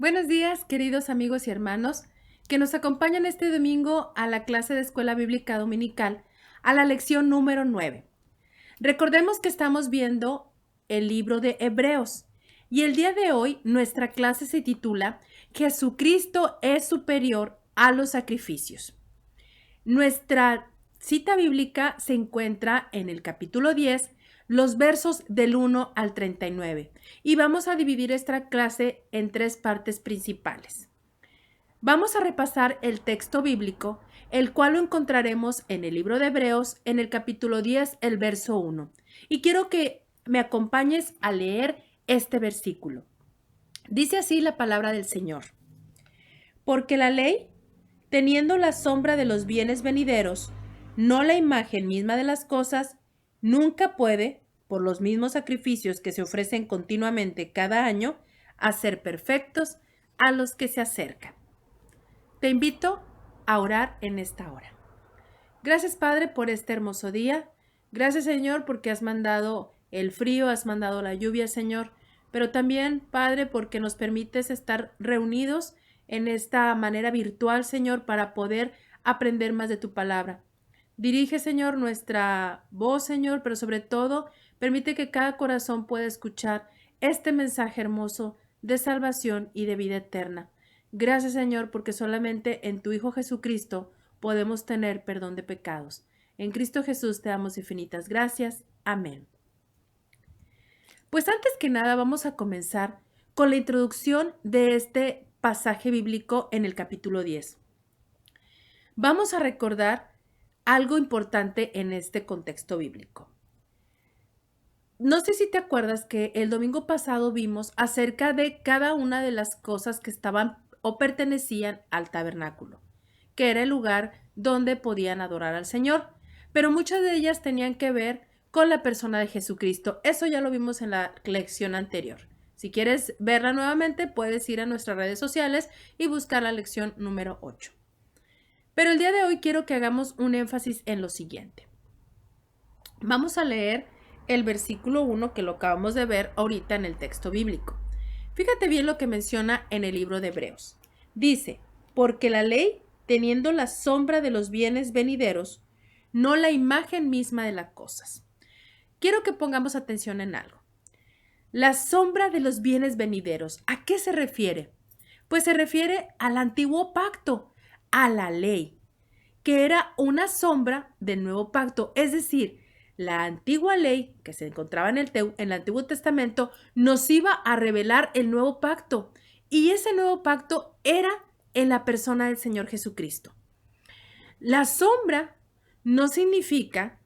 Buenos días, queridos amigos y hermanos, que nos acompañan este domingo a la clase de Escuela Bíblica Dominical, a la lección número 9. Recordemos que estamos viendo el libro de Hebreos y el día de hoy nuestra clase se titula Jesucristo es superior a los sacrificios. Nuestra cita bíblica se encuentra en el capítulo 10, los versos del 1 al 39, y vamos a dividir esta clase en tres partes principales. Vamos a repasar el texto bíblico, el cual lo encontraremos en el libro de Hebreos, en el capítulo 10, el verso 1. Y quiero que me acompañes a leer este versículo. Dice así la palabra del Señor. Porque la ley, teniendo la sombra de los bienes venideros, no la imagen misma de las cosas, nunca puede, por los mismos sacrificios que se ofrecen continuamente cada año, hacer perfectos a los que se acercan. Te invito a orar en esta hora. Gracias, Padre, por este hermoso día. Gracias, Señor, porque has mandado el frío, has mandado la lluvia, Señor, pero también, Padre, porque nos permites estar reunidos en esta manera virtual, Señor, para poder aprender más de tu palabra. Dirige, Señor, nuestra voz, Señor, pero sobre todo, permite que cada corazón pueda escuchar este mensaje hermoso de salvación y de vida eterna. Gracias, Señor, porque solamente en tu Hijo Jesucristo podemos tener perdón de pecados. En Cristo Jesús te damos infinitas gracias. Amén. Pues antes que nada vamos a comenzar con la introducción de este pasaje bíblico en el capítulo 10. Vamos a recordar algo importante en este contexto bíblico. No sé si te acuerdas que el domingo pasado vimos acerca de cada una de las cosas que estaban o pertenecían al tabernáculo, que era el lugar donde podían adorar al Señor, pero muchas de ellas tenían que ver con la persona de Jesucristo. Eso ya lo vimos en la lección anterior. Si quieres verla nuevamente, puedes ir a nuestras redes sociales y buscar la lección número 8. Pero el día de hoy quiero que hagamos un énfasis en lo siguiente. Vamos a leer el versículo 1 que lo acabamos de ver ahorita en el texto bíblico. Fíjate bien lo que menciona en el libro de Hebreos. Dice, porque la ley, teniendo la sombra de los bienes venideros, no la imagen misma de las cosas. Quiero que pongamos atención en algo. La sombra de los bienes venideros, ¿a qué se refiere? Pues se refiere al antiguo pacto, a la ley, que era una sombra del nuevo pacto, es decir, la antigua ley que se encontraba en el Antiguo Testamento nos iba a revelar el nuevo pacto, y ese nuevo pacto era en la persona del Señor Jesucristo. La sombra no significa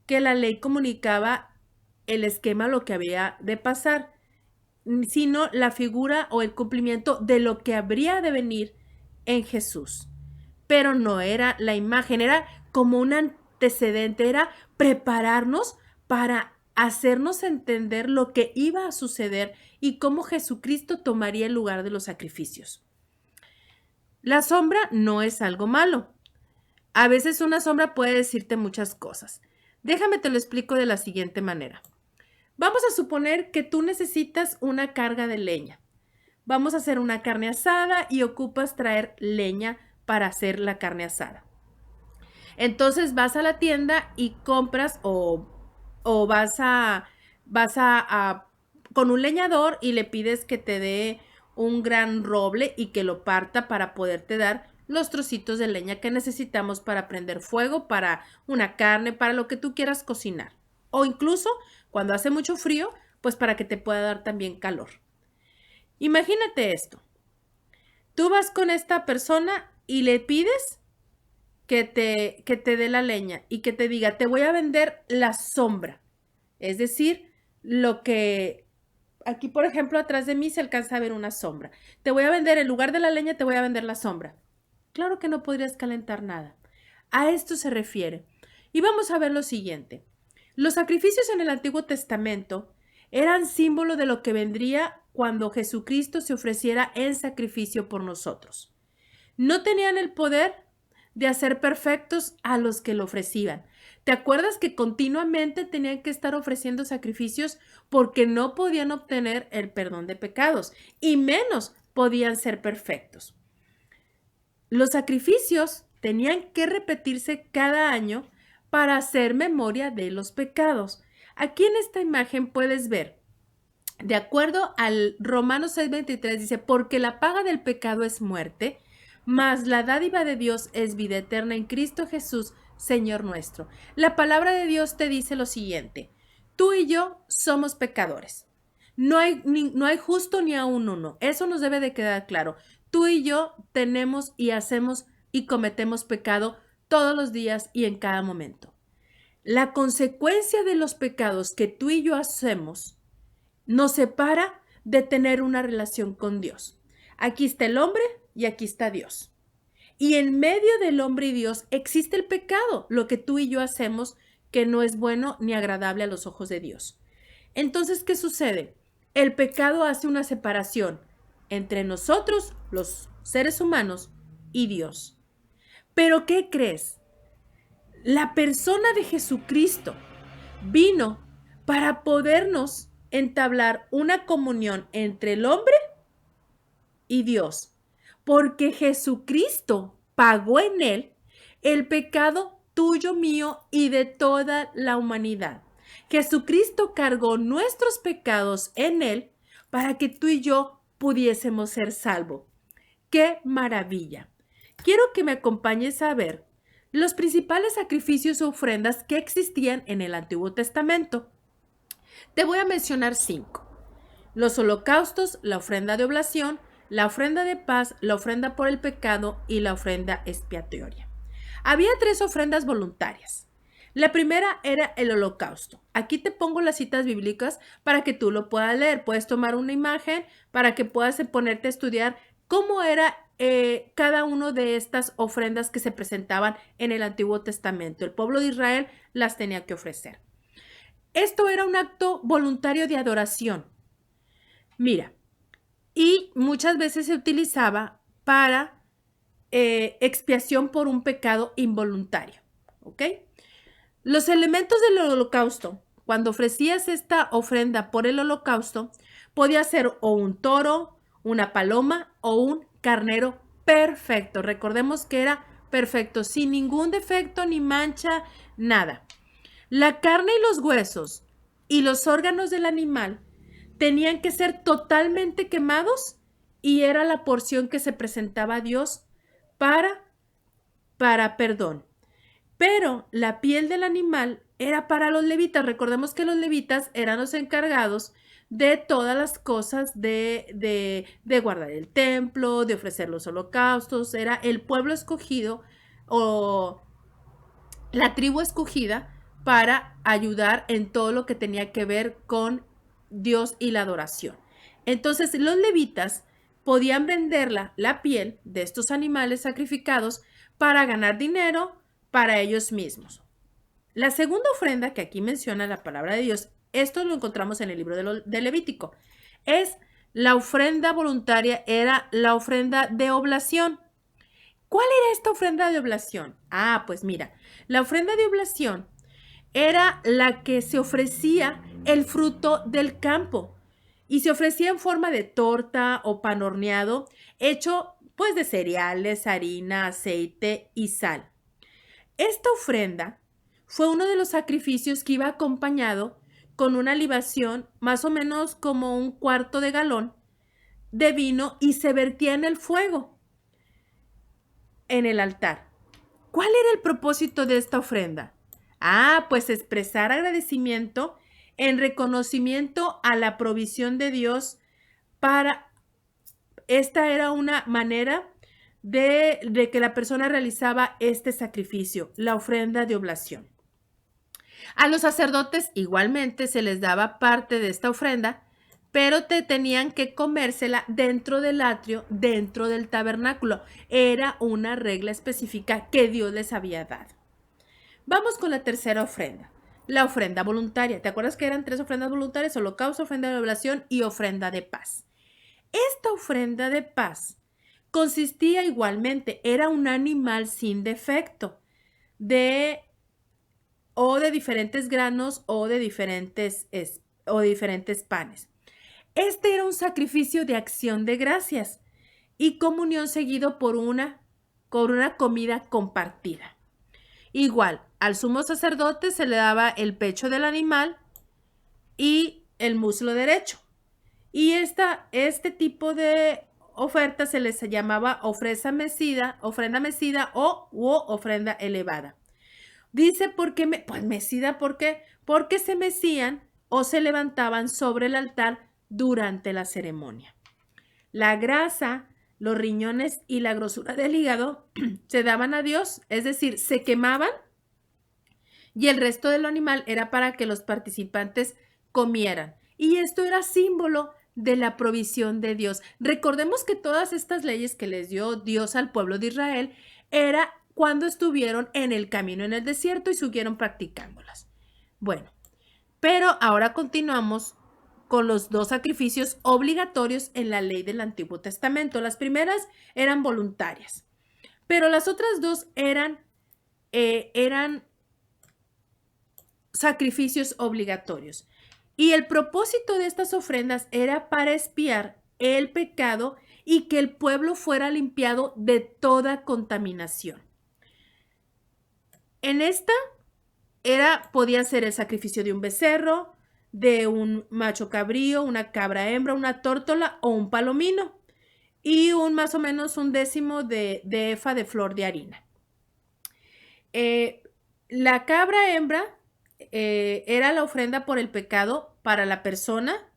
que la ley comunicaba el esquema, lo que había de pasar, sino la figura o el cumplimiento de lo que habría de venir en Jesús. Pero no era la imagen, era como un antecedente, era prepararnos para hacernos entender lo que iba a suceder y cómo Jesucristo tomaría el lugar de los sacrificios. La sombra no es algo malo. A veces una sombra puede decirte muchas cosas. Déjame te lo explico de la siguiente manera. Vamos a suponer que tú necesitas una carga de leña. Vamos a hacer una carne asada y ocupas traer leña para hacer la carne asada. Entonces vas a la tienda y compras o vas con un leñador y le pides que te dé un gran roble y que lo parta para poderte dar los trocitos de leña que necesitamos para prender fuego, para una carne, para lo que tú quieras cocinar. O incluso cuando hace mucho frío, pues para que te pueda dar también calor. Imagínate esto. Tú vas con esta persona y le pides que te dé la leña y que te diga, te voy a vender la sombra. Es decir, lo que aquí, por ejemplo, atrás de mí se alcanza a ver una sombra. Te voy a vender, en lugar de la leña, te voy a vender la sombra. Claro que no podrías calentar nada. A esto se refiere. Y vamos a ver lo siguiente. Los sacrificios en el Antiguo Testamento eran símbolo de lo que vendría cuando Jesucristo se ofreciera en sacrificio por nosotros. No tenían el poder de hacer perfectos a los que lo ofrecían. ¿Te acuerdas que continuamente tenían que estar ofreciendo sacrificios porque no podían obtener el perdón de pecados y menos podían ser perfectos. Los sacrificios tenían que repetirse cada año para hacer memoria de los pecados. Aquí en esta imagen puedes ver, de acuerdo al Romanos 6:23, dice, porque la paga del pecado es muerte, mas la dádiva de Dios es vida eterna en Cristo Jesús, Señor nuestro. La palabra de Dios te dice lo siguiente: tú y yo somos pecadores. No hay justo ni aún uno. Eso nos debe de quedar claro. Tú y yo tenemos y hacemos y cometemos pecado todos los días y en cada momento. La consecuencia de los pecados que tú y yo hacemos nos separa de tener una relación con Dios. Aquí está el hombre y aquí está Dios. Y en medio del hombre y Dios existe el pecado, lo que tú y yo hacemos que no es bueno ni agradable a los ojos de Dios. Entonces, ¿qué sucede? El pecado hace una separación entre nosotros, los seres humanos, y Dios. Pero ¿qué crees? La persona de Jesucristo vino para podernos entablar una comunión entre el hombre y Dios, porque Jesucristo pagó en él el pecado tuyo, mío y de toda la humanidad. Jesucristo cargó nuestros pecados en él para que tú y yo pudiésemos ser salvos. ¡Qué maravilla! Quiero que me acompañes a ver los principales sacrificios o ofrendas que existían en el Antiguo Testamento. Te voy a mencionar 5. Los holocaustos, la ofrenda de oblación, la ofrenda de paz, la ofrenda por el pecado y la ofrenda expiatoria. Había 3 ofrendas voluntarias. La primera era el holocausto. Aquí te pongo las citas bíblicas para que tú lo puedas leer. Puedes tomar una imagen para que puedas ponerte a estudiar cómo era cada una de estas ofrendas que se presentaban en el Antiguo Testamento. El pueblo de Israel las tenía que ofrecer. Esto era un acto voluntario de adoración. Mira, y muchas veces se utilizaba para expiación por un pecado involuntario. ¿Ok? Los elementos del holocausto, cuando ofrecías esta ofrenda por el holocausto, podía ser o un toro, una paloma o un carnero perfecto. Recordemos que era perfecto, sin ningún defecto ni mancha, nada. La carne y los huesos y los órganos del animal tenían que ser totalmente quemados y era la porción que se presentaba a Dios para perdón. Pero la piel del animal era para los levitas. Recordemos que los levitas eran los encargados de todas las cosas de guardar el templo, de ofrecer los holocaustos. Era el pueblo escogido o la tribu escogida para ayudar en todo lo que tenía que ver con Dios y la adoración. Entonces, los levitas podían vender la piel de estos animales sacrificados para ganar dinero para ellos mismos. La segunda ofrenda que aquí menciona la palabra de Dios, esto lo encontramos en el libro de Levítico, es la ofrenda voluntaria, era la ofrenda de oblación. ¿Cuál era esta ofrenda de oblación? Ah, pues mira, la ofrenda de oblación era la que se ofrecía el fruto del campo y se ofrecía en forma de torta o pan horneado, hecho pues de cereales, harina, aceite y sal. Esta ofrenda fue uno de los sacrificios que iba acompañado con una libación más o menos como 1/4 de galón de vino y se vertía en el fuego en el altar. ¿Cuál era el propósito de esta ofrenda? Ah, pues expresar agradecimiento en reconocimiento a la provisión de Dios para... Esta era una manera de que la persona realizaba este sacrificio, la ofrenda de oblación. A los sacerdotes igualmente se les daba parte de esta ofrenda, pero tenían que comérsela dentro del atrio, dentro del tabernáculo. Era una regla específica que Dios les había dado. Vamos con la tercera ofrenda, la ofrenda voluntaria. ¿Te acuerdas que eran 3 ofrendas voluntarias? Holocausto, ofrenda de oblación y ofrenda de paz. Esta ofrenda de paz consistía igualmente, era un animal sin defecto, o de diferentes granos o de diferentes panes. Este era un sacrificio de acción de gracias. y comunión seguido con una comida compartida. Igual, al sumo sacerdote se le daba el pecho del animal y el muslo derecho. Y este tipo de oferta se les llamaba ofrenda mecida o ofrenda elevada. Dice, pues mecida, ¿por qué? Porque se mecían o se levantaban sobre el altar durante la ceremonia. La grasa, los riñones y la grosura del hígado se daban a Dios, es decir, se quemaban y el resto del animal era para que los participantes comieran. Y esto era símbolo de la provisión de Dios. Recordemos que todas estas leyes que les dio Dios al pueblo de Israel era cuando estuvieron en el camino en el desierto y siguieron practicándolas. Bueno, pero ahora continuamos con los dos sacrificios obligatorios en la ley del Antiguo Testamento. Las primeras eran voluntarias, pero las otras dos eran sacrificios obligatorios. Y el propósito de estas ofrendas era para expiar el pecado y que el pueblo fuera limpiado de toda contaminación. En esta podía ser el sacrificio de un becerro, de un macho cabrío, una cabra hembra, una tórtola o un palomino y más o menos un décimo de efa de flor de harina. La cabra hembra era la ofrenda por el pecado para la persona.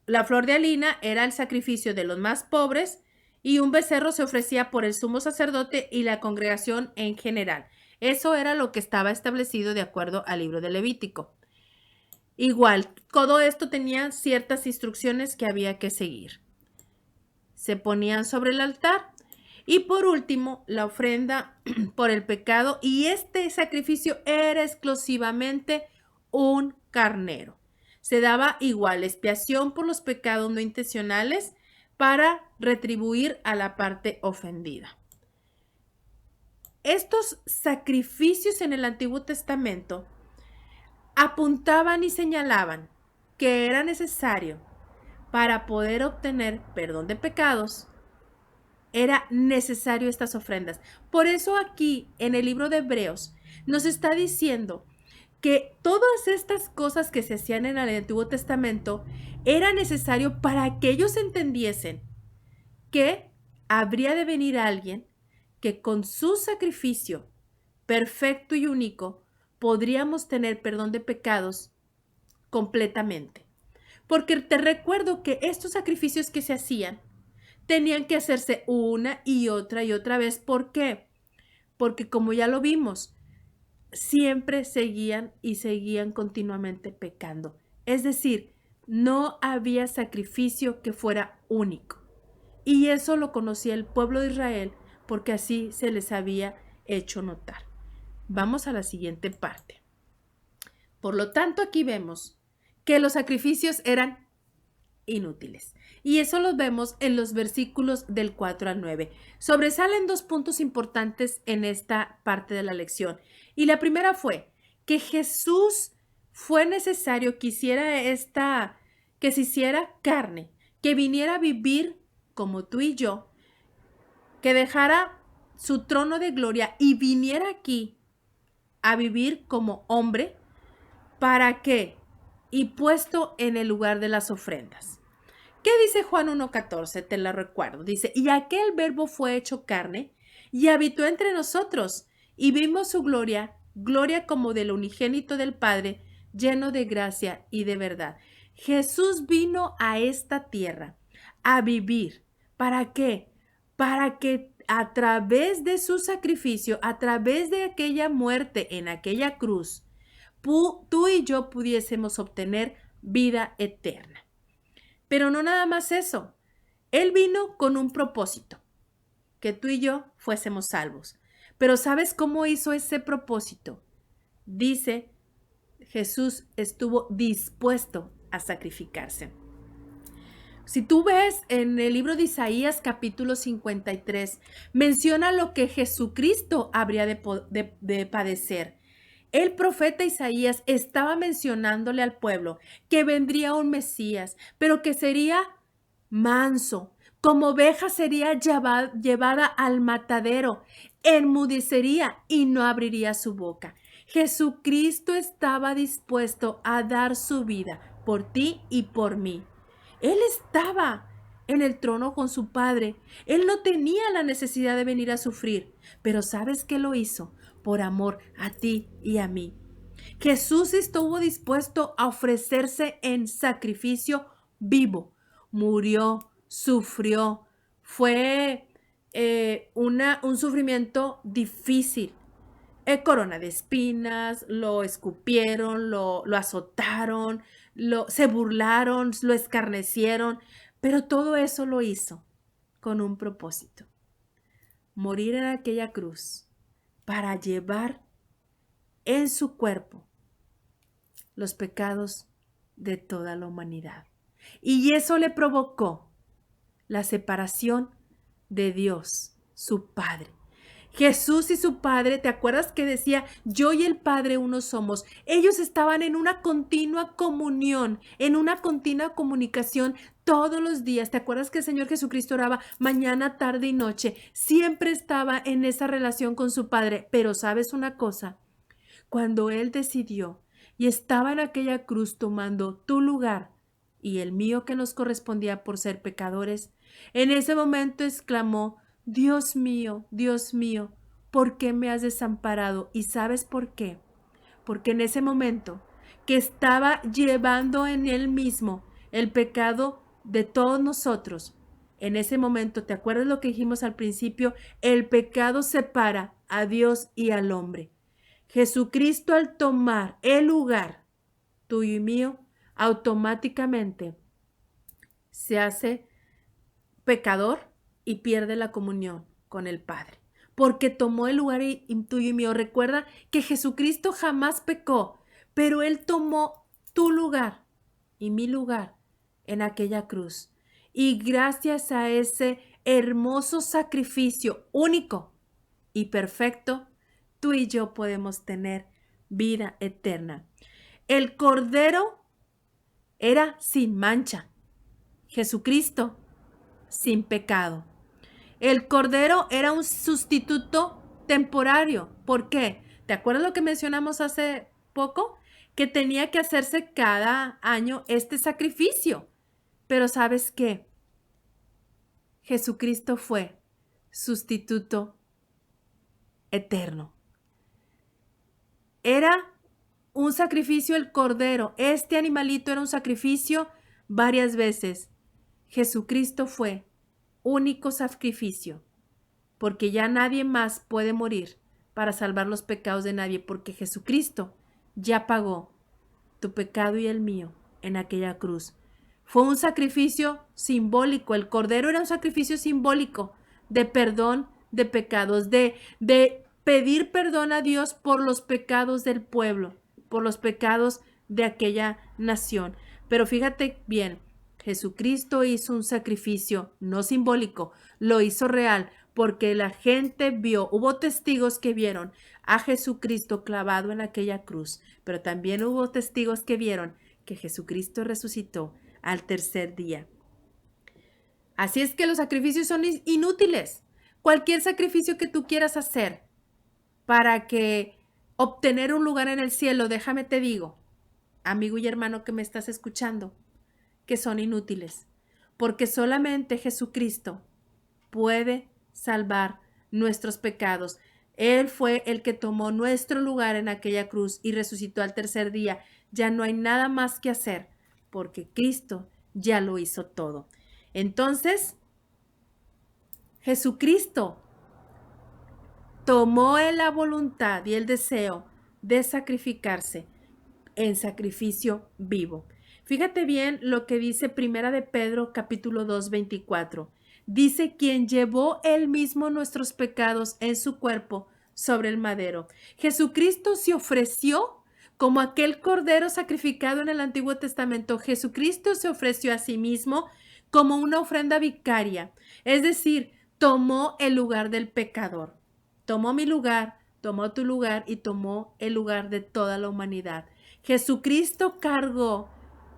La flor de harina era el sacrificio de los más pobres y un becerro se ofrecía por el sumo sacerdote y la congregación en general. Eso era lo que estaba establecido de acuerdo al libro de Levítico. Igual, todo esto tenía ciertas instrucciones que había que seguir. Se ponían sobre el altar. Y por último, la ofrenda por el pecado, y este sacrificio era exclusivamente un carnero. Se daba igual expiación por los pecados no intencionales para retribuir a la parte ofendida. Estos sacrificios en el Antiguo Testamento apuntaban y señalaban que era necesario para poder obtener perdón de pecados. Era necesario estas ofrendas. Por eso aquí en el libro de Hebreos nos está diciendo que todas estas cosas que se hacían en el Antiguo Testamento era necesario para que ellos entendiesen que habría de venir alguien que con su sacrificio perfecto y único podríamos tener perdón de pecados completamente. Porque te recuerdo que estos sacrificios que se hacían tenían que hacerse una y otra vez. ¿Por qué? Porque como ya lo vimos, siempre seguían continuamente pecando. Es decir, no había sacrificio que fuera único. Y eso lo conocía el pueblo de Israel porque así se les había hecho notar. Vamos a la siguiente parte. Por lo tanto, aquí vemos que los sacrificios eran inútiles. Y eso lo vemos en los versículos del 4 al 9. Sobresalen dos puntos importantes en esta parte de la lección. Y la primera fue que Jesús fue necesario que que se hiciera carne, que viniera a vivir como tú y yo, que dejara su trono de gloria y viniera aquí a vivir como hombre. ¿Para qué? Y puesto en el lugar de las ofrendas. ¿Qué dice Juan 1:14? Te la recuerdo. Dice, y aquel verbo fue hecho carne y habitó entre nosotros y vimos su gloria, gloria como del unigénito del Padre, lleno de gracia y de verdad. Jesús vino a esta tierra a vivir. ¿Para qué? Para que a través de su sacrificio, a través de aquella muerte en aquella cruz, tú y yo pudiésemos obtener vida eterna. Pero no nada más eso. Él vino con un propósito, que tú y yo fuésemos salvos. Pero ¿sabes cómo hizo ese propósito? Dice, Jesús estuvo dispuesto a sacrificarse. Si tú ves en el libro de Isaías capítulo 53, menciona lo que Jesucristo habría de padecer. El profeta Isaías estaba mencionándole al pueblo que vendría un Mesías, pero que sería manso, Como oveja sería llevada al matadero, enmudecería y no abriría su boca. Jesucristo estaba dispuesto a dar su vida por ti y por mí. Él estaba en el trono con su Padre. Él no tenía la necesidad de venir a sufrir, pero ¿sabes qué lo hizo? Por amor a ti y a mí. Jesús estuvo dispuesto a ofrecerse en sacrificio vivo. Murió, sufrió. Fue un sufrimiento difícil. Corona de espinas, lo escupieron, lo azotaron, se burlaron, lo escarnecieron, pero todo eso lo hizo con un propósito: morir en aquella cruz para llevar en su cuerpo los pecados de toda la humanidad. Y eso le provocó la separación de Dios, su Padre. Jesús y su Padre, ¿te acuerdas que decía, yo y el Padre uno somos? Ellos estaban en una continua comunión, en una continua comunicación todos los días. ¿Te acuerdas que el Señor Jesucristo oraba mañana, tarde y noche? Siempre estaba en esa relación con su Padre. Pero ¿sabes una cosa? Cuando Él decidió y estaba en aquella cruz tomando tu lugar y el mío que nos correspondía por ser pecadores, en ese momento exclamó, Dios mío, ¿por qué me has desamparado? ¿Y sabes por qué? Porque en ese momento que estaba llevando en Él mismo el pecado de todos nosotros, en ese momento, ¿te acuerdas lo que dijimos al principio? El pecado separa a Dios y al hombre. Jesucristo, al tomar el lugar tuyo y mío, automáticamente se hace pecador y pierde la comunión con el Padre, porque tomó el lugar tuyo y mío. Recuerda que Jesucristo jamás pecó, pero Él tomó tu lugar y mi lugar en aquella cruz. Y gracias a ese hermoso sacrificio único y perfecto, tú y yo podemos tener vida eterna. El Cordero era sin mancha. Jesucristo sin pecado. El Cordero era un sustituto temporario. ¿Por qué? ¿Te acuerdas lo que mencionamos hace poco? Que tenía que hacerse cada año este sacrificio. Pero ¿sabes qué? Jesucristo fue sustituto eterno. Era un sacrificio el Cordero. Este animalito era un sacrificio varias veces. Jesucristo fue único sacrificio, porque ya nadie más puede morir para salvar los pecados de nadie, porque Jesucristo ya pagó tu pecado y el mío en aquella cruz. Fue un sacrificio simbólico. El Cordero era un sacrificio simbólico de perdón de pecados, de pedir perdón a Dios por los pecados del pueblo, por los pecados de aquella nación. Pero fíjate bien, Jesucristo hizo un sacrificio no simbólico, lo hizo real, porque la gente vio, hubo testigos que vieron a Jesucristo clavado en aquella cruz, pero también hubo testigos que vieron que Jesucristo resucitó al tercer día. Así es que los sacrificios son inútiles. Cualquier sacrificio que tú quieras hacer para que obtener un lugar en el cielo, déjame te digo, amigo y hermano que me estás escuchando, que son inútiles, porque solamente Jesucristo puede salvar nuestros pecados. Él fue el que tomó nuestro lugar en aquella cruz y resucitó al tercer día. Ya no hay nada más que hacer, porque Cristo ya lo hizo todo. Entonces, Jesucristo tomó la voluntad y el deseo de sacrificarse en sacrificio vivo. Fíjate bien lo que dice Primera de Pedro capítulo 2, 24. Dice, quien llevó él mismo nuestros pecados en su cuerpo sobre el madero. Jesucristo se ofreció como aquel cordero sacrificado en el Antiguo Testamento. Jesucristo se ofreció a sí mismo como una ofrenda vicaria. Es decir, tomó el lugar del pecador. Tomó mi lugar, tomó tu lugar y tomó el lugar de toda la humanidad. Jesucristo cargó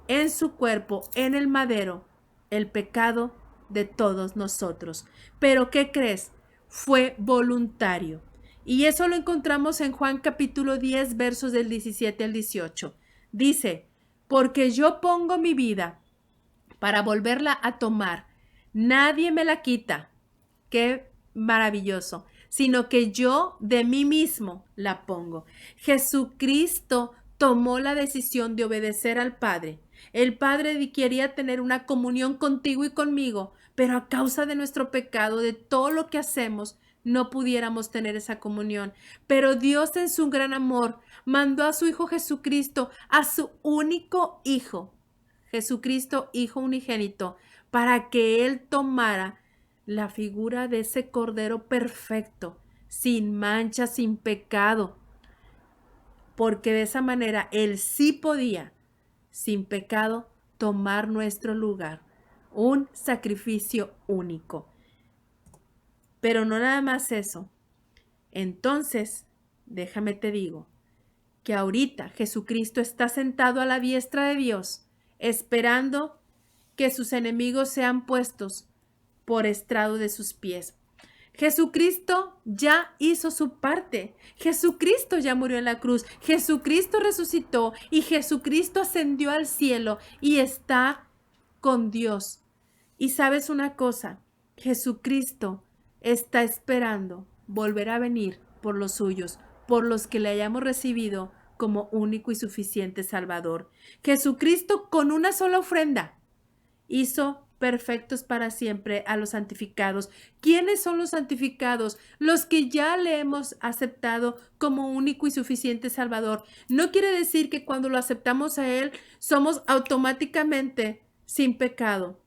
en su cuerpo, en el madero, el pecado de todos nosotros. Pero ¿qué crees? Fue voluntario. Y eso lo encontramos en Juan capítulo 10, versos del 17 al 18. Dice, porque yo pongo mi vida para volverla a tomar. Nadie me la quita. Qué maravilloso. Sino que yo de mí mismo la pongo. Jesucristo tomó la decisión de obedecer al Padre. El Padre quería tener una comunión contigo y conmigo, pero a causa de nuestro pecado, de todo lo que hacemos, no pudiéramos tener esa comunión. Pero Dios en su gran amor mandó a su Hijo Jesucristo, a su único Hijo, Jesucristo, Hijo unigénito, para que Él tomara la figura de ese Cordero perfecto, sin mancha, sin pecado, porque de esa manera Él sí podía, sin pecado, tomar nuestro lugar, un sacrificio único. Pero no nada más eso. Entonces, déjame te digo, que ahorita Jesucristo está sentado a la diestra de Dios, esperando que sus enemigos sean puestos por estrado de sus pies. Jesucristo ya hizo su parte. Jesucristo ya murió en la cruz. Jesucristo resucitó y Jesucristo ascendió al cielo y está con Dios. Y sabes una cosa, Jesucristo está esperando volver a venir por los suyos, por los que le hayamos recibido como único y suficiente Salvador. Jesucristo con una sola ofrenda hizo perfectos para siempre a los santificados. ¿Quiénes son los santificados? Los que ya le hemos aceptado como único y suficiente Salvador. No quiere decir que cuando lo aceptamos a Él somos automáticamente sin pecado.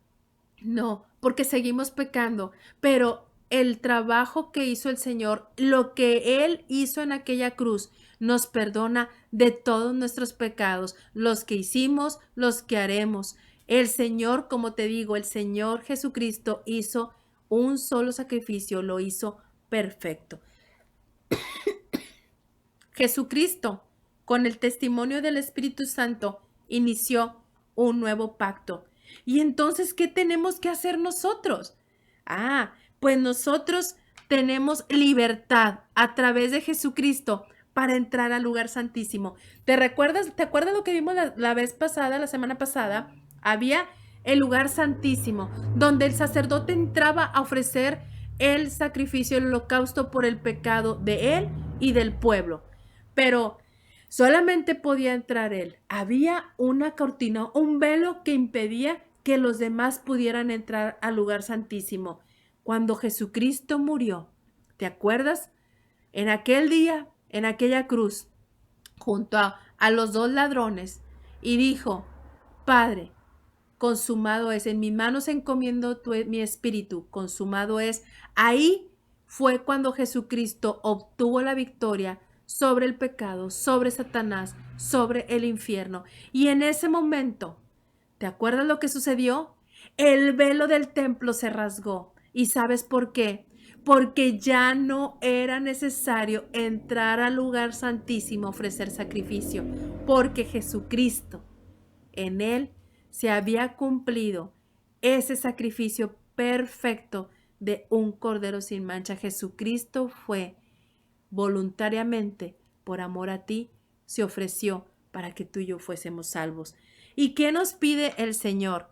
No, porque seguimos pecando, pero el trabajo que hizo el Señor, lo que Él hizo en aquella cruz, nos perdona de todos nuestros pecados, los que hicimos, los que haremos. El Señor, como te digo, el Señor Jesucristo hizo un solo sacrificio, lo hizo perfecto. Jesucristo, con el testimonio del Espíritu Santo, inició un nuevo pacto. Y entonces, ¿qué tenemos que hacer nosotros? Pues nosotros tenemos libertad a través de Jesucristo para entrar al lugar santísimo. ¿Te acuerdas lo que vimos la vez pasada, la semana pasada? Había el lugar santísimo, donde el sacerdote entraba a ofrecer el sacrificio, el holocausto por el pecado de él y del pueblo. Pero solamente podía entrar él. Había una cortina, un velo que impedía que los demás pudieran entrar al lugar santísimo. Cuando Jesucristo murió, ¿te acuerdas? En aquel día, en aquella cruz, junto a los dos ladrones, y dijo, Padre, consumado es, en mis manos encomiendo mi espíritu, consumado es. Ahí fue cuando Jesucristo obtuvo la victoria sobre el pecado, sobre Satanás, sobre el infierno. Y en ese momento, ¿te acuerdas lo que sucedió? El velo del templo se rasgó. ¿Y sabes por qué? Porque ya no era necesario entrar al lugar santísimo a ofrecer sacrificio, porque Jesucristo, en él se había cumplido ese sacrificio perfecto de un cordero sin mancha. Jesucristo fue voluntariamente, por amor a ti, se ofreció para que tú y yo fuésemos salvos. ¿Y qué nos pide el Señor?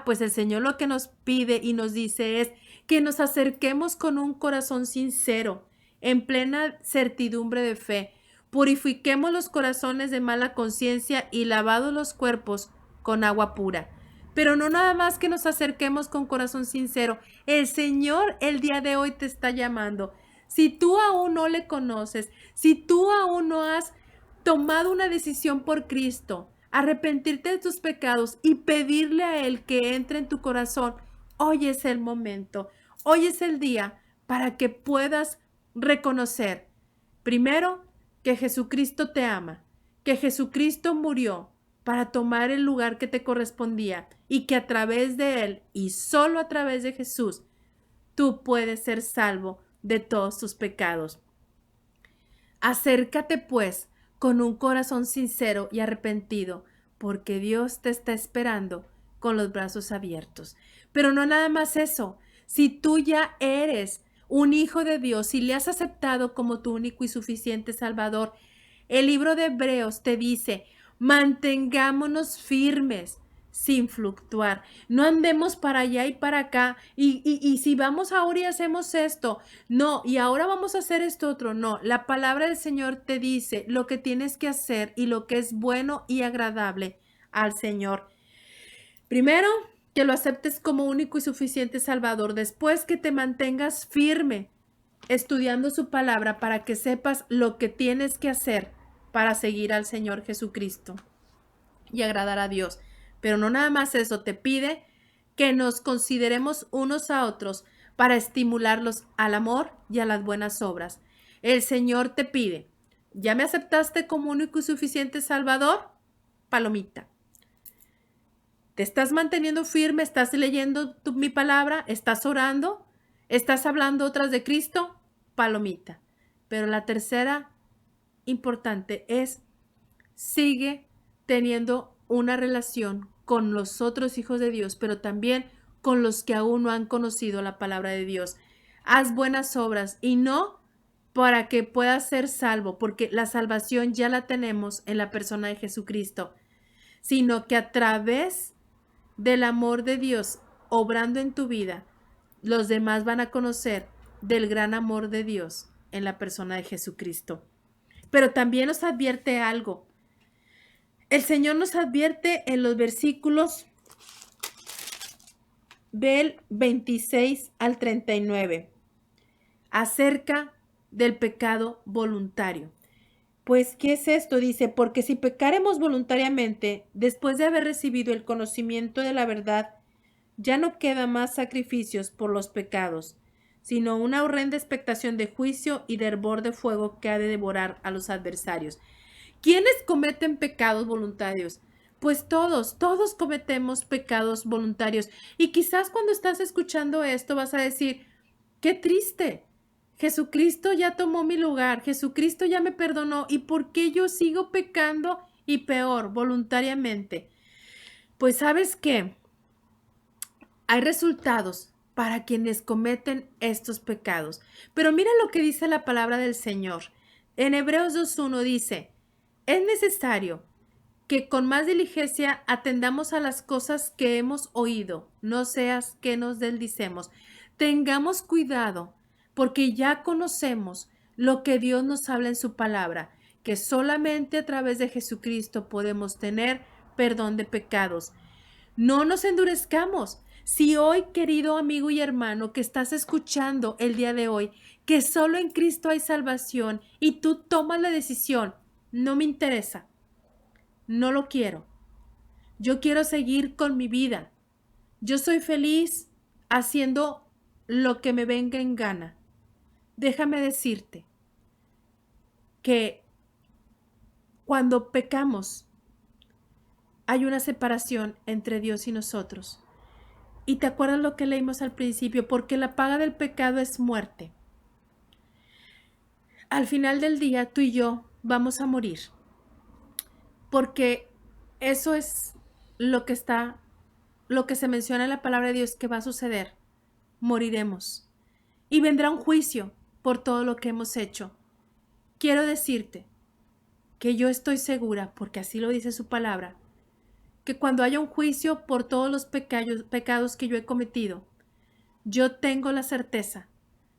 Pues el Señor lo que nos pide y nos dice es que nos acerquemos con un corazón sincero, en plena certidumbre de fe. Purifiquemos los corazones de mala conciencia y lavados los cuerpos con agua pura. Pero no nada más que nos acerquemos con corazón sincero. El Señor el día de hoy te está llamando. Si tú aún no le conoces, si tú aún no has tomado una decisión por Cristo, arrepentirte de tus pecados y pedirle a Él que entre en tu corazón, hoy es el momento, hoy es el día para que puedas reconocer, primero, que Jesucristo te ama, que Jesucristo murió para tomar el lugar que te correspondía y que a través de Él y solo a través de Jesús, tú puedes ser salvo de todos tus pecados. Acércate pues con un corazón sincero y arrepentido, porque Dios te está esperando con los brazos abiertos. Pero no nada más eso. Si tú ya eres un hijo de Dios, si le has aceptado como tu único y suficiente Salvador, el libro de Hebreos te dice, mantengámonos firmes sin fluctuar. No andemos para allá y para acá. Y si vamos ahora y hacemos esto, no, y ahora vamos a hacer esto otro, no. La palabra del Señor te dice lo que tienes que hacer y lo que es bueno y agradable al Señor. Primero, que lo aceptes como único y suficiente Salvador. Después, que te mantengas firme estudiando su palabra para que sepas lo que tienes que hacer para seguir al Señor Jesucristo y agradar a Dios. Pero no nada más eso, te pide que nos consideremos unos a otros para estimularlos al amor y a las buenas obras. El Señor te pide, ¿ya me aceptaste como único y suficiente Salvador? Palomita. ¿Te estás manteniendo firme? ¿Estás leyendo mi palabra? ¿Estás orando? ¿Estás hablando otras de Cristo? Palomita. Pero la tercera importante es, sigue teniendo una relación con los otros hijos de Dios, pero también con los que aún no han conocido la palabra de Dios. Haz buenas obras y no para que puedas ser salvo, porque la salvación ya la tenemos en la persona de Jesucristo, sino que a través del amor de Dios obrando en tu vida, los demás van a conocer del gran amor de Dios en la persona de Jesucristo. Pero también nos advierte algo. El Señor nos advierte en los versículos del 26 al 39 acerca del pecado voluntario. Pues, ¿qué es esto? Dice, porque si pecaremos voluntariamente, después de haber recibido el conocimiento de la verdad, ya no queda más sacrificios por los pecados, sino una horrenda expectación de juicio y de hervor de fuego que ha de devorar a los adversarios. ¿Quiénes cometen pecados voluntarios? Pues todos cometemos pecados voluntarios. Y quizás cuando estás escuchando esto vas a decir, qué triste. Jesucristo ya tomó mi lugar, Jesucristo ya me perdonó, ¿y por qué yo sigo pecando y peor, voluntariamente? Pues ¿sabes qué? Hay resultados para quienes cometen estos pecados. Pero mira lo que dice la palabra del Señor. En Hebreos 2:1 dice, es necesario que con más diligencia atendamos a las cosas que hemos oído, no seas que nos deslicemos. Tengamos cuidado, porque ya conocemos lo que Dios nos habla en su palabra, que solamente a través de Jesucristo podemos tener perdón de pecados. No nos endurezcamos. Si hoy, querido amigo y hermano, que estás escuchando el día de hoy, que solo en Cristo hay salvación y tú tomas la decisión, no me interesa, no lo quiero, yo quiero seguir con mi vida, yo soy feliz haciendo lo que me venga en gana. Déjame decirte que cuando pecamos hay una separación entre Dios y nosotros. Y te acuerdas lo que leímos al principio, porque la paga del pecado es muerte. Al final del día, tú y yo vamos a morir, porque eso es lo que se menciona en la palabra de Dios que va a suceder. Moriremos y vendrá un juicio por todo lo que hemos hecho. Quiero decirte que yo estoy segura, porque así lo dice su palabra, que cuando haya un juicio por todos los pecados que yo he cometido, yo tengo la certeza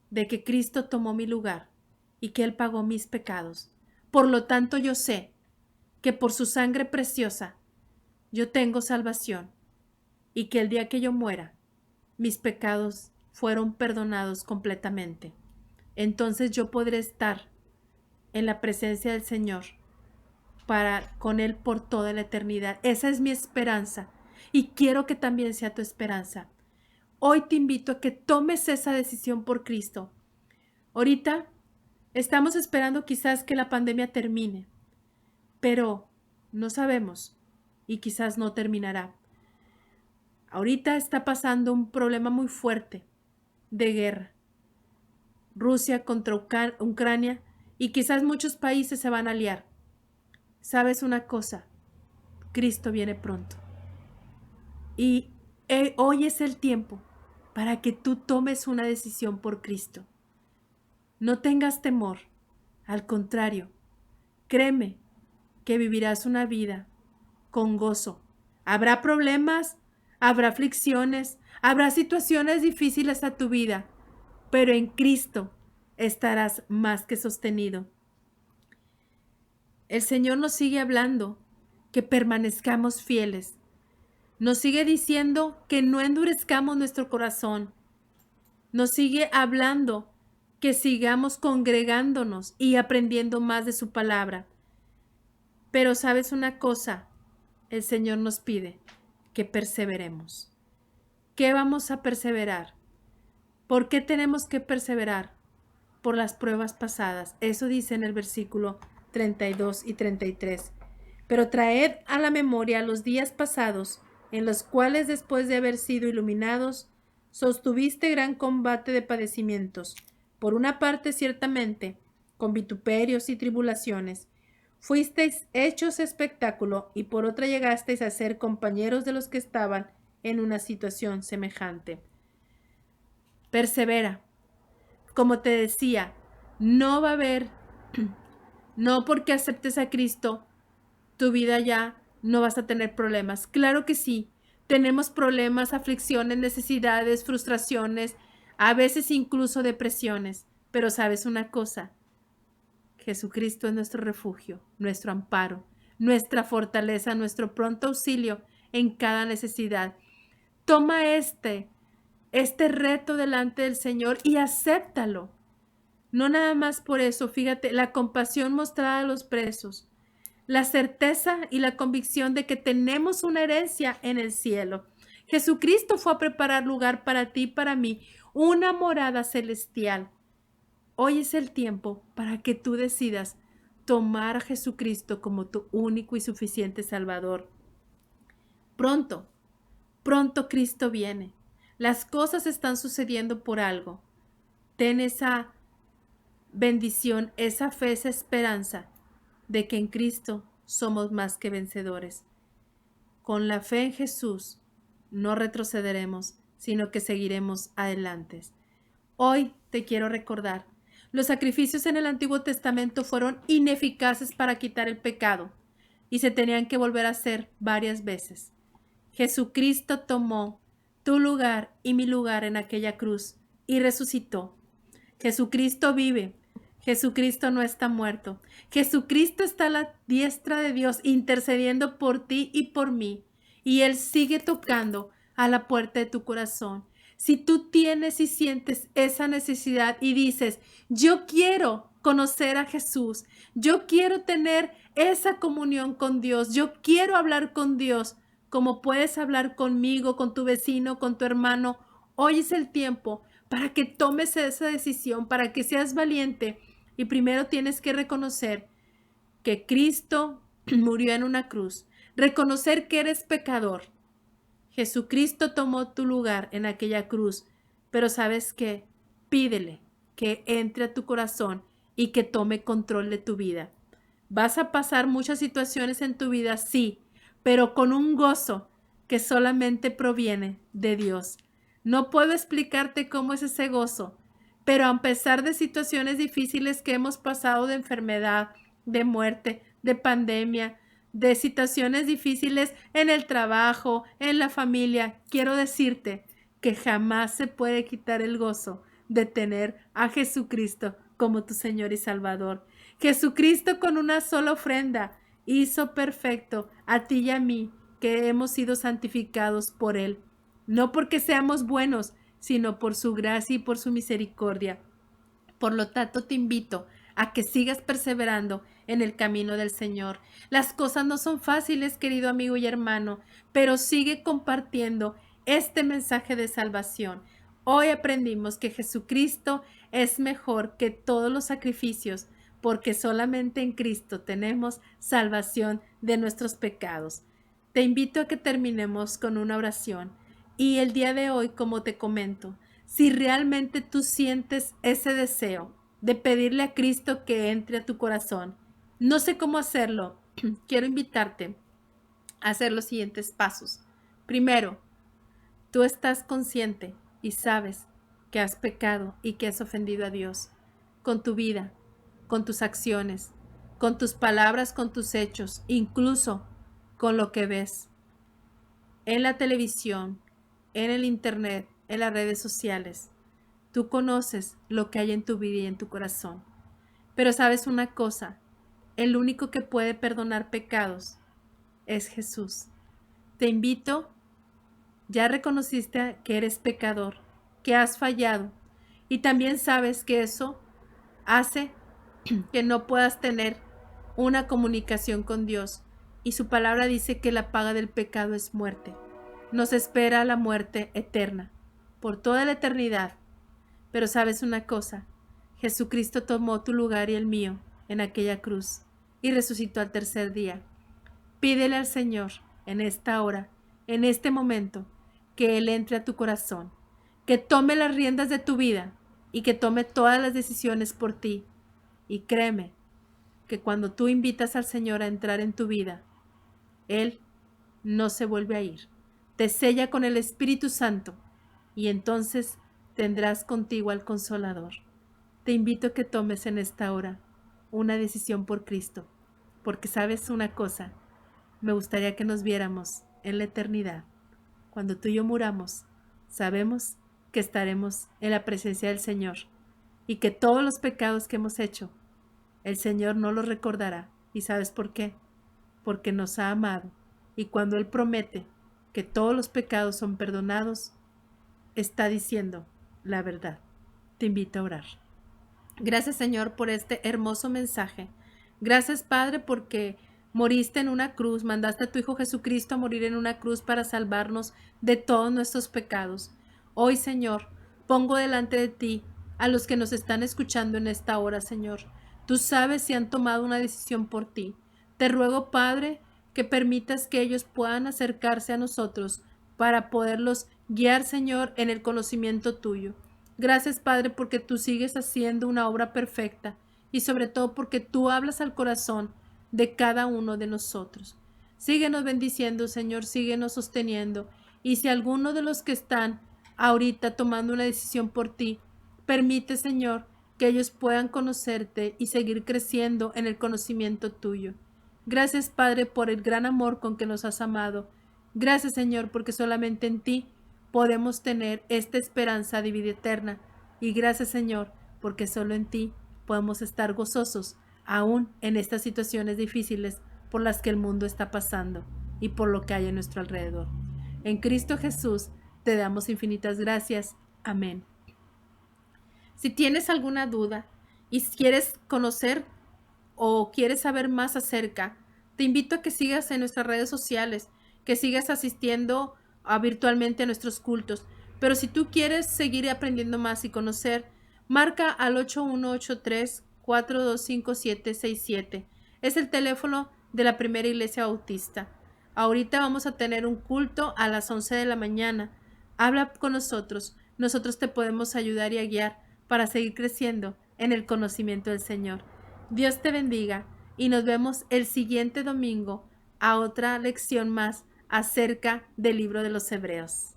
de que Cristo tomó mi lugar y que Él pagó mis pecados. Por lo tanto, yo sé que por su sangre preciosa yo tengo salvación y que el día que yo muera, mis pecados fueron perdonados completamente. Entonces yo podré estar en la presencia del Señor con Él por toda la eternidad. Esa es mi esperanza y quiero que también sea tu esperanza. Hoy te invito a que tomes esa decisión por Cristo. Ahorita estamos esperando quizás que la pandemia termine, pero no sabemos y quizás no terminará. Ahorita está pasando un problema muy fuerte de guerra. Rusia contra Ucrania y quizás muchos países se van a aliar. ¿Sabes una cosa? Cristo viene pronto. Y hoy es el tiempo para que tú tomes una decisión por Cristo. No tengas temor, al contrario, créeme que vivirás una vida con gozo. Habrá problemas, habrá aflicciones, habrá situaciones difíciles a tu vida, pero en Cristo estarás más que sostenido. El Señor nos sigue hablando que permanezcamos fieles. Nos sigue diciendo que no endurezcamos nuestro corazón. Nos sigue hablando que sigamos congregándonos y aprendiendo más de su palabra. Pero ¿sabes una cosa? El Señor nos pide que perseveremos. ¿Qué vamos a perseverar? ¿Por qué tenemos que perseverar? Por las pruebas pasadas. Eso dice en el versículo 32 y 33. Pero traed a la memoria los días pasados, en los cuales después de haber sido iluminados, sostuviste gran combate de padecimientos. Por una parte, ciertamente, con vituperios y tribulaciones, fuisteis hechos espectáculo, y por otra llegasteis a ser compañeros de los que estaban en una situación semejante. Persevera. Como te decía, no va a haber, no porque aceptes a Cristo, tu vida ya no vas a tener problemas. Claro que sí, tenemos problemas, aflicciones, necesidades, frustraciones, a veces incluso depresiones. Pero ¿sabes una cosa? Jesucristo es nuestro refugio, nuestro amparo, nuestra fortaleza, nuestro pronto auxilio en cada necesidad. Toma este reto delante del Señor y acéptalo. No nada más por eso, fíjate, la compasión mostrada a los presos, la certeza y la convicción de que tenemos una herencia en el cielo. Jesucristo fue a preparar lugar para ti y para mí, una morada celestial. Hoy es el tiempo para que tú decidas tomar a Jesucristo como tu único y suficiente Salvador. Pronto, pronto Cristo viene. Las cosas están sucediendo por algo. Ten esa bendición, esa fe, esa esperanza de que en Cristo somos más que vencedores. Con la fe en Jesús no retrocederemos, sino que seguiremos adelante. Hoy te quiero recordar, los sacrificios en el Antiguo Testamento fueron ineficaces para quitar el pecado y se tenían que volver a hacer varias veces. Jesucristo tomó tu lugar y mi lugar en aquella cruz y resucitó. Jesucristo vive. Jesucristo no está muerto. Jesucristo está a la diestra de Dios intercediendo por ti y por mí. Y Él sigue tocando a la puerta de tu corazón. Si tú tienes y sientes esa necesidad y dices, yo quiero conocer a Jesús, yo quiero tener esa comunión con Dios, yo quiero hablar con Dios, como puedes hablar conmigo, con tu vecino, con tu hermano, hoy es el tiempo para que tomes esa decisión, para que seas valiente. Y primero tienes que reconocer que Cristo murió en una cruz, reconocer que eres pecador. Jesucristo tomó tu lugar en aquella cruz, pero ¿sabes qué? Pídele que entre a tu corazón y que tome control de tu vida. Vas a pasar muchas situaciones en tu vida, sí, pero con un gozo que solamente proviene de Dios. No puedo explicarte cómo es ese gozo, pero a pesar de situaciones difíciles que hemos pasado, de enfermedad, de muerte, de pandemia, de situaciones difíciles en el trabajo, en la familia, quiero decirte que jamás se puede quitar el gozo de tener a Jesucristo como tu Señor y Salvador. Jesucristo con una sola ofrenda hizo perfecto a ti y a mí, que hemos sido santificados por Él, no porque seamos buenos, sino por su gracia y por su misericordia. Por lo tanto, te invito a que sigas perseverando en el camino del Señor. Las cosas no son fáciles, querido amigo y hermano, pero sigue compartiendo este mensaje de salvación. Hoy aprendimos que Jesucristo es mejor que todos los sacrificios, porque solamente en Cristo tenemos salvación de nuestros pecados. Te invito a que terminemos con una oración. Y el día de hoy, como te comento, si realmente tú sientes ese deseo de pedirle a Cristo que entre a tu corazón, no sé cómo hacerlo, quiero invitarte a hacer los siguientes pasos. Primero, Tú estás consciente y sabes que has pecado y que has ofendido a Dios con tu vida, con tus acciones, con tus palabras, con tus hechos, incluso con lo que ves en la televisión, en el internet, en las redes sociales. Tú conoces lo que hay en tu vida y en tu corazón. Pero sabes una cosa, el único que puede perdonar pecados es Jesús. Te invito, ya reconociste que eres pecador, que has fallado, y también sabes que eso hace que no puedas tener una comunicación con Dios. Y su palabra dice que la paga del pecado es muerte. Nos espera la muerte eterna, por toda la eternidad. Pero sabes una cosa, Jesucristo tomó tu lugar y el mío en aquella cruz y resucitó al tercer día. Pídele al Señor en esta hora, en este momento, que Él entre a tu corazón, que tome las riendas de tu vida y que tome todas las decisiones por ti. Y créeme que cuando tú invitas al Señor a entrar en tu vida, Él no se vuelve a ir. Te sella con el Espíritu Santo y entonces tendrás contigo al Consolador. Te invito a que tomes en esta hora una decisión por Cristo, porque sabes una cosa, me gustaría que nos viéramos en la eternidad. Cuando tú y yo muramos, sabemos que estaremos en la presencia del Señor y que todos los pecados que hemos hecho, el Señor no los recordará. ¿Y sabes por qué? Porque nos ha amado. Y cuando Él promete que todos los pecados son perdonados, está diciendo la verdad. Te invito a orar. Gracias, Señor, por este hermoso mensaje. Gracias, Padre, porque moriste en una cruz, mandaste a tu Hijo Jesucristo a morir en una cruz para salvarnos de todos nuestros pecados. Hoy, Señor, pongo delante de ti a los que nos están escuchando en esta hora, Señor. Tú sabes si han tomado una decisión por ti. Te ruego, Padre, que permitas que ellos puedan acercarse a nosotros para poderlos guiar, Señor, en el conocimiento tuyo. Gracias, Padre, porque tú sigues haciendo una obra perfecta y sobre todo porque tú hablas al corazón de cada uno de nosotros. Síguenos bendiciendo, Señor, síguenos sosteniendo. Y si alguno de los que están ahorita tomando una decisión por ti, permite, Señor, que ellos puedan conocerte y seguir creciendo en el conocimiento tuyo. Gracias, Padre, por el gran amor con que nos has amado. Gracias, Señor, porque solamente en ti podemos tener esta esperanza de vida eterna. Y gracias, Señor, porque solo en ti podemos estar gozosos, aún en estas situaciones difíciles por las que el mundo está pasando y por lo que hay a nuestro alrededor. En Cristo Jesús te damos infinitas gracias. Amén. Si tienes alguna duda y quieres conocer o quieres saber más acerca, te invito a que sigas en nuestras redes sociales, que sigas asistiendo virtualmente a nuestros cultos. Pero si tú quieres seguir aprendiendo más y conocer, marca al 8183-425767. Es el teléfono de la Primera Iglesia Bautista. Ahorita vamos a tener un culto a las 11 de la mañana. Habla con nosotros. Nosotros te podemos ayudar y guiar para seguir creciendo en el conocimiento del Señor. Dios te bendiga y nos vemos el siguiente domingo a otra lección más acerca del libro de los Hebreos.